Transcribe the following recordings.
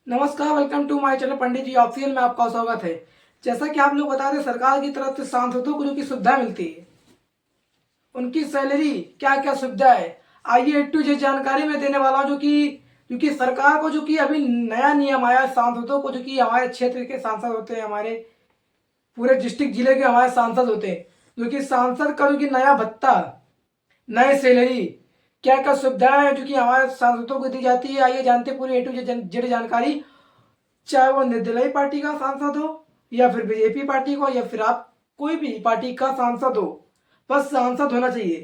नमस्कार, welcome to my channel Pandit ji official में आपका स्वागत है। जैसा कि आप लोग बता दें, सरकार की तरफ से सांसदों को जो की सुविधा मिलती है, उनकी सैलरी क्या क्या सुविधा है, आइए ए टू जेड जानकारी में देने वाला हूं। जो कि सरकार को जो कि अभी नया नियम आया है, सांसदों को जो कि हमारे क्षेत्र के सांसद होते हैं, हमारे पूरे डिस्ट्रिक्ट जिले के हमारे सांसद होते हैं, जो कि सांसद का जो कि नया भत्ता, नए सैलरी, क्या क्या सुविधा है जो कि हमारे सांसदों को दी जाती है, आइए जानते हैं पूरी ए टू जेड जानकारी। चाहे वो निर्दलीय पार्टी का सांसद हो या फिर बीजेपी पार्टी को या फिर आप कोई भी पार्टी का सांसद हो, बस सांसद होना चाहिए,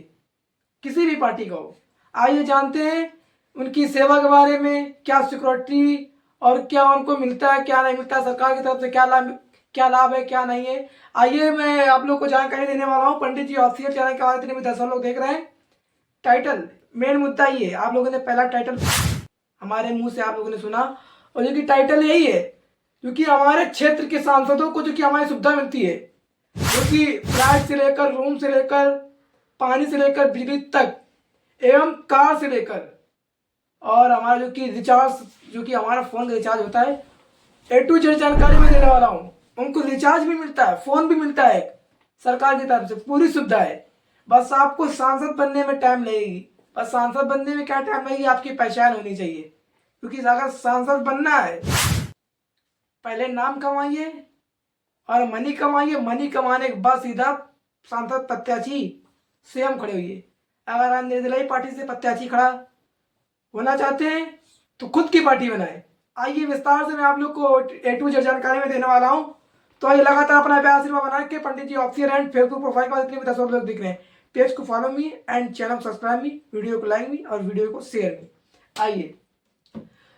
किसी भी पार्टी का हो। आइए जानते हैं उनकी सेवा के बारे में, क्या सिक्योरिटी और क्या उनको मिलता है, क्या नहीं मिलता, सरकार की तरफ से क्या लाभ है, क्या नहीं है। आइए मैं आप लोग को जानकारी देने वाला हूँ। पंडित जी ऑफिशियल चैनल के बारे में 10 लोग देख रहे हैं। टाइटल, मेन मुद्दा ये है, आप लोगों ने पहला टाइटल हमारे मुंह से आप लोगों ने सुना, और जो कि टाइटल यही है, क्योंकि हमारे क्षेत्र के सांसदों को जो कि हमारी सुविधा मिलती है, जो कि फ्लैट से लेकर, रूम से लेकर, पानी से लेकर, बिजली तक, एवं कार से लेकर, और हमारा जो कि रिचार्ज, जो कि हमारा फोन का रिचार्ज होता है, ए टू जेड जानकारी में देने वाला हूँ। उनको रिचार्ज भी मिलता है, फोन भी मिलता है, सरकार की तरफ से पूरी सुविधा है। बस आपको सांसद बनने में टाइम लगेगी, बस सांसद बनने में क्या टाइम लगेगी, आपकी पहचान होनी चाहिए। क्योंकि अगर सांसद बनना है, पहले नाम कमाइए और मनी कमाइए, मनी कमाने के बाद सीधा सांसद प्रत्याशी स्वयं खड़े होइए। अगर आप निर्दलीय पार्टी से प्रत्याशी खड़ा होना चाहते हैं तो खुद की पार्टी बनाए। आइए विस्तार से मैं आप लोग को ए टू जेड जानकारी में देने वाला हूं। तो आइए लगातार अपना प्यार आशीर्वाद बना के पंडित ji official and Facebook profile पर जितने भी 10 लोग दिख रहे हैं, पेज को follow me and channel subscribe me, video को लाइक मी और वीडियो को शेयर मी। आइए,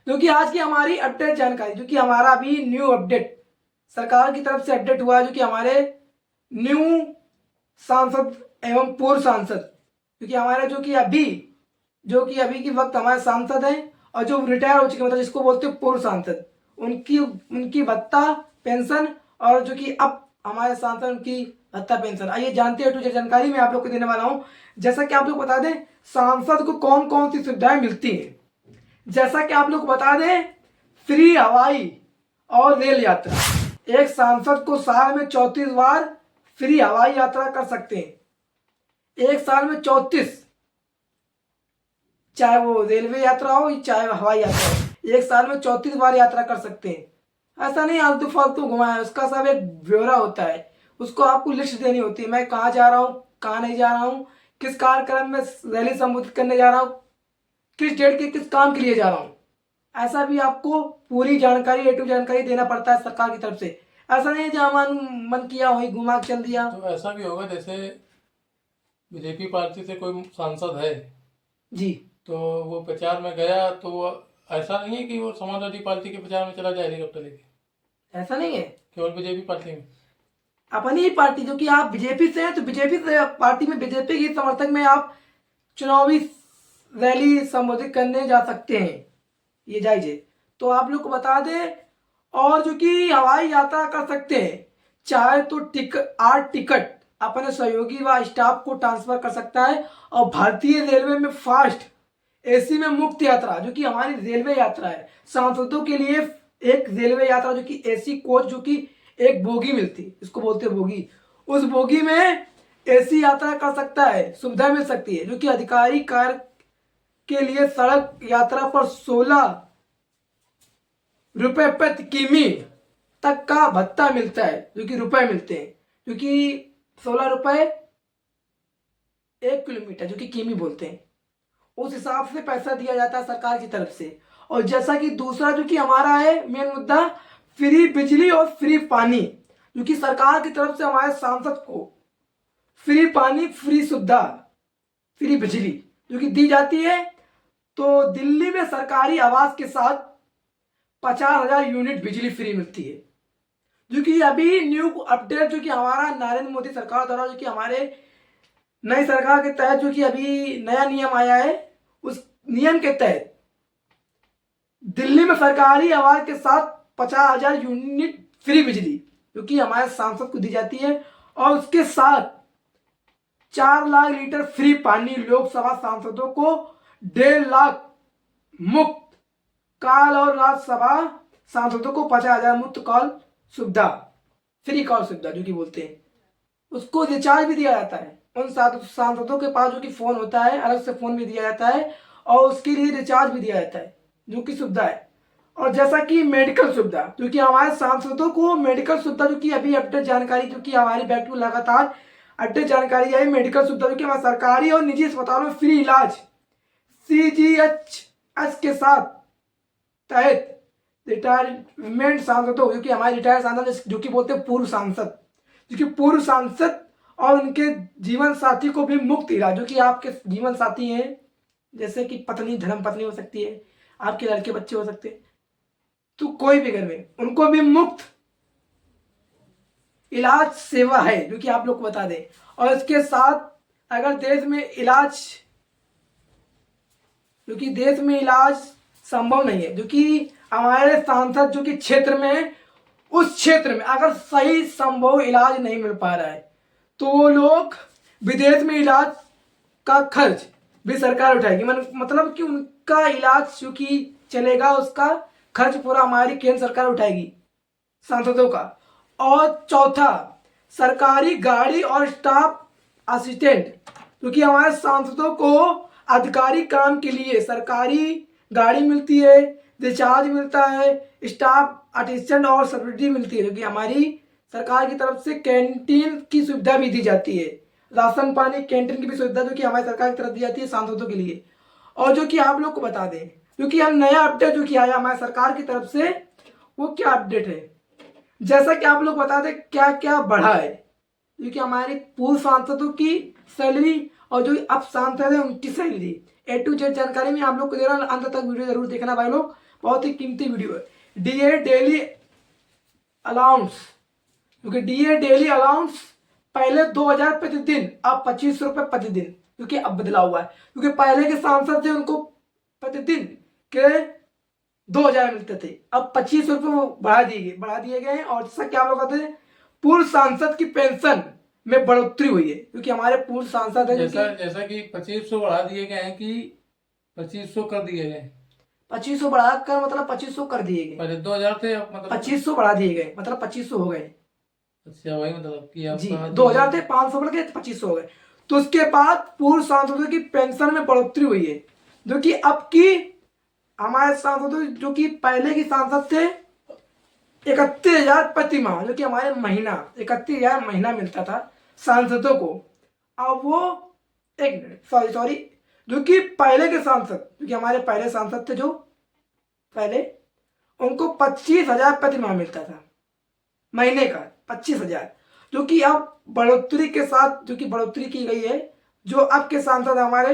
जो कि आज की हमारी अपडेट जानकारी, जो कि हमारा अभी न्यू अपडेट सरकार की तरफ से अपडेट हुआ है, जो कि हमारे न्यू सांसद एवं पूर्व सांसद, क्योंकि हमारे जो कि अभी के वक्त हमारे सांसद हैं और जो रिटायर हो चुके, मतलब जिसको बोलते हैं पूर्व सांसद, उनकी उनकी भत्ता पेंशन, और जो कि अब हमारे सांसद उनकी भत्ता पेंशन। आइए जानते हैं, जो जानकारी मैं आप लोग को देने वाला हूं। जैसा कि आप लोग बता दें, सांसद को कौन कौन सी सुविधाएं मिलती हैं। जैसा कि आप लोग बता दें, फ्री हवाई और रेल यात्रा, एक सांसद को साल में 34 बार फ्री हवाई यात्रा कर सकते हैं। एक साल में 34, चाहे वो रेलवे यात्रा हो चाहे हवाई यात्रा हो, एक साल में 34 बार यात्रा कर सकते हैं। ऐसा नहीं आलतू फालतू घुमाए, उसका सब एक ब्यौरा होता है, उसको आपको लिस्ट देनी होती है, मैं कहाँ जा रहा हूँ, कहाँ नहीं जा रहा हूँ, किस कार्यक्रम में रैली संबोधित करने जा रहा हूँ, किस डेट के किस काम के लिए जा रहा हूँ। ऐसा भी आपको पूरी जानकारी, ए टू जानकारी देना पड़ता है सरकार की तरफ से। ऐसा नहीं है जहाँ मन किया वहीं घुमा के चल दिया। तो ऐसा भी होगा जैसे बीजेपी पार्टी से कोई सांसद है जी, तो वो प्रचार में गया तो वो ऐसा नहीं है कि वो समाजवादी पार्टी के प्रचार में चला जाए हेलीकॉप्टर लेके, ऐसा नहीं है। केवल बीजेपी पार्टी में। अपनी ही पार्टी, जो कि आप बीजेपी से हैं, तो बीजेपी से पार्टी में, बीजेपी के समर्थक में आप चुनावी रैली संबोधित करने जा सकते हैं, ये जायज है। तो आप लोग को बता दें, और जो कि हवाई यात्रा कर सकते हैं, चाहे तो टिकट अपने सहयोगी व स्टाफ को ट्रांसफर कर सकता है। और भारतीय रेलवे में फास्ट एसी में मुफ्त यात्रा, जो कि हमारी रेलवे यात्रा है सांसदों के लिए, एक रेलवे यात्रा जो कि एसी कोच, जो कि एक बोगी मिलती, इसको बोलते हैं बोगी, उस बोगी में एसी यात्रा कर सकता है, सुविधा मिल सकती है। जो कि अधिकारी कार्य के लिए सड़क यात्रा पर 16 रुपए प्रति किमी तक का भत्ता मिलता है, जो कि रुपए मिलते हैं, जो कि 16 रुपए 1 किलोमीटर, जो कि किमी बोलते हैं, उस हिसाब से पैसा दिया जाता है सरकार की तरफ से। और जैसा कि दूसरा जो कि हमारा है मेन मुद्दा, फ्री बिजली और फ्री पानी, जो कि सरकार की तरफ से हमारे सांसद को फ्री पानी, फ्री सुविधा, फ्री बिजली जो कि दी जाती है। तो दिल्ली में सरकारी आवास के साथ 50,000 यूनिट बिजली फ्री मिलती है, जो कि अभी न्यू अपडेट, जो कि हमारा नरेंद्र मोदी सरकार द्वारा, जो कि हमारे नई सरकार के तहत, जो कि अभी नया नियम आया है, उस नियम के तहत दिल्ली में सरकारी आवास के साथ 50,000 यूनिट फ्री बिजली, जो कि हमारे सांसद को दी जाती है। और उसके साथ 4 लाख लीटर फ्री पानी लोकसभा सांसदों को, 1.5 लाख मुफ्त काल और राज्यसभा सांसदों को 50,000 मुफ्त कॉल सुविधा, फ्री कॉल सुविधा जो कि बोलते हैं, उसको रिचार्ज भी दिया जाता है। उन सांसदों के पास जो कि फ़ोन होता है, अलग से फ़ोन भी दिया जाता है और उसके लिए रिचार्ज भी दिया जाता है, जो कि सुविधा है। और जैसा कि मेडिकल सुविधा, जो कि हमारे सांसदों को मेडिकल सुविधा, जो कि अभी अपडेट जानकारी, जो कि हमारी बैक टू लगातार अपडेट जानकारी आई, मेडिकल सुविधा जो कि हमारे सरकारी और निजी अस्पतालों में फ्री इलाज CGHS के साथ तहत रिटायरमेंट सांसदों, जो कि हमारे रिटायर्ड सांसद, जो कि बोलते हैं पूर्व सांसद, जो कि पूर्व सांसद और उनके जीवन साथी को भी मुफ्त इलाज, जो कि आपके जीवन साथी हैं, जैसे कि पत्नी, धर्म पत्नी हो सकती है, आपके लड़के बच्चे हो सकते हैं, तो कोई भी घर में, उनको भी मुफ्त इलाज सेवा है, जो कि आप लोग को बता दें। और इसके साथ अगर देश में इलाज, जो कि देश में इलाज संभव नहीं है, जो कि हमारे सांसद जो कि क्षेत्र में, उस क्षेत्र में अगर सही संभव इलाज नहीं मिल पा रहा है, तो वो लोग विदेश में इलाज का खर्च भी सरकार उठाएगी। मतलब कि उनका इलाज जो कि चलेगा, उसका खर्च पूरा हमारी केंद्र सरकार उठाएगी, सांसदों का। और चौथा, सरकारी गाड़ी और स्टाफ असिस्टेंट, क्योंकि हमारे सांसदों को अधिकारी काम के लिए सरकारी गाड़ी मिलती है, रिचार्ज मिलता है, स्टाफ असिस्टेंट और सिक्योरिटी मिलती है, जो कि हमारी सरकार की तरफ से कैंटीन की सुविधा भी दी जाती है, राशन पानी कैंटीन की भी सुविधा जो कि हमारी सरकार की तरफ दी जाती है सांसदों के लिए। और जो कि आप लोग को बता दें, क्योंकि हम नया अपडेट जो कि आया हमारी सरकार की तरफ से, वो क्या अपडेट है, जैसा कि आप लोग बता दें क्या क्या बढ़ा है, क्योंकि हमारे पूर्व सांसदों की सैलरी और जो अब सांसद है उनकी सैलरी A to Z जानकारी में आप लोग को दे रहा हूँ। अंत तक वीडियो जरूर देखना भाई लोग, बहुत ही कीमती वीडियो है। DA डेली अलाउंस, क्योंकि DA डेली अलाउंस पहले 2,000 प्रतिदिन, अब 2500 रुपये प्रतिदिन, क्योंकि अब बदला हुआ है, क्योंकि पहले के सांसद थे उनको प्रतिदिन के 2,000 मिलते थे, अब 2500 रुपये बढ़ा दिए गए हैं। और जैसा कि आप लोग कहते हैं, पूर्व सांसद की पेंशन में बढ़ोतरी हुई है, क्योंकि हमारे पूर्व सांसद है जैसा कि 2500 बढ़ा दिए गए हैं कि 2500 कर दिए गए, 2500 बढ़ाकर मतलब 2500 कर दिए गए, पहले 2000 थे, अब मतलब 2500 बढ़ा दिए गए, मतलब 2500 हो गए। अच्छा, वही मतलब कि अब जी, 2000 थे, 500 बढ़ गए, 2500 हो गए। तो उसके बाद पूर्व सांसदों की पेंशन में बढ़ोतरी हुई है, जो कि अब की हमारे सांसदों, जो कि पहले की सांसद थे 31,000 प्रति माह, जो कि हमारे महीना 31,000 महीना मिलता था सांसदों को। अब वो एक मिनट सॉरी, जो कि पहले के सांसद, जो कि हमारे पहले सांसद थे, जो पहले, उनको 25,000 प्रति माह मिलता था, महीने का 25,000, जो कि अब बढ़ोतरी के साथ, जो कि बढ़ोतरी की गई है। जो अब के सांसद हमारे,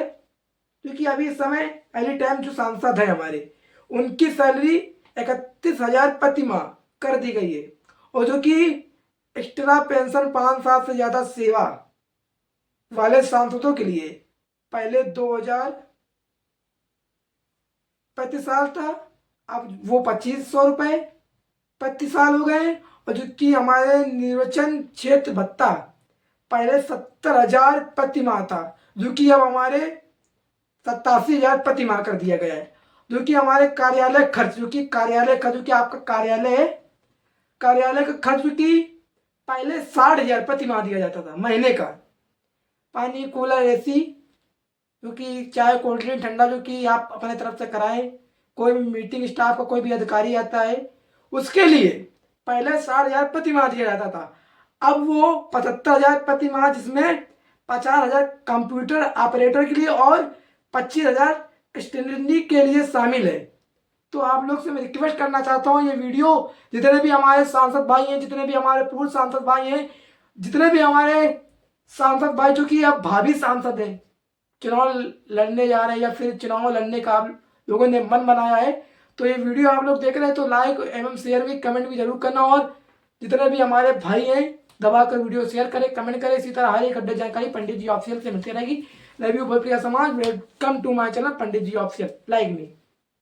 जो कि अभी इस समय एनी टाइम जो सांसद है हमारे, उनकी सैलरी 31,000 प्रति माह कर दी गई है। और जो कि एक्स्ट्रा पेंशन 5 साल से ज़्यादा सेवा वाले सांसदों के लिए पहले 2,000 प्रति साल था, अब वो 2,500 रुपये प्रति साल हो गए। और जो कि हमारे निर्वाचन क्षेत्र भत्ता पहले 70,000 प्रति माह था, जो कि अब हमारे 87,000 प्रति माह कर दिया गया है। जो कि हमारे कार्यालय खर्च, जो कि कार्यालय खर्च, जो कि आपका कार्यालय है, कार्यालय का खर्च जो कि पहले 60,000 प्रति माह दिया जाता था महीने का, पानी, कूलर, AC, जो कि चाय, कोल्ड ड्रिंक, ठंडा, जो कि आप अपने तरफ से कराएं, कोई भी मीटिंग स्टाफ का कोई भी अधिकारी आता है उसके लिए पहले 60,000 प्रति माह दिया जाता था, अब वो 75,000 प्रति माह, जिसमें 50,000 कंप्यूटर ऑपरेटर के लिए और 25,000 स्टेनरी के लिए शामिल है। तो आप लोग से मैं रिक्वेस्ट करना चाहता हूँ, ये वीडियो जितने भी हमारे सांसद भाई हैं, जितने भी हमारे पूर्व सांसद भाई हैं, जितने भी हमारे सांसद भाई जो कि अब भावी सांसद हैं, चुनाव लड़ने जा रहे हैं या फिर चुनाव लड़ने का आप लोगों ने मन बनाया है, तो ये वीडियो आप लोग देख रहे हैं तो लाइक एवं शेयर भी, कमेंट भी जरूर करना। और जितने भी हमारे भाई हैं, दबाकर वीडियो शेयर करें, कमेंट करें। इसी तरह हर एक अपडेट जानकारी पंडित जी ऑफिशियल से मिलती रहेगी। लव यू भोजपुरिया समाज, welcome to my channel Pandit ji official, like me.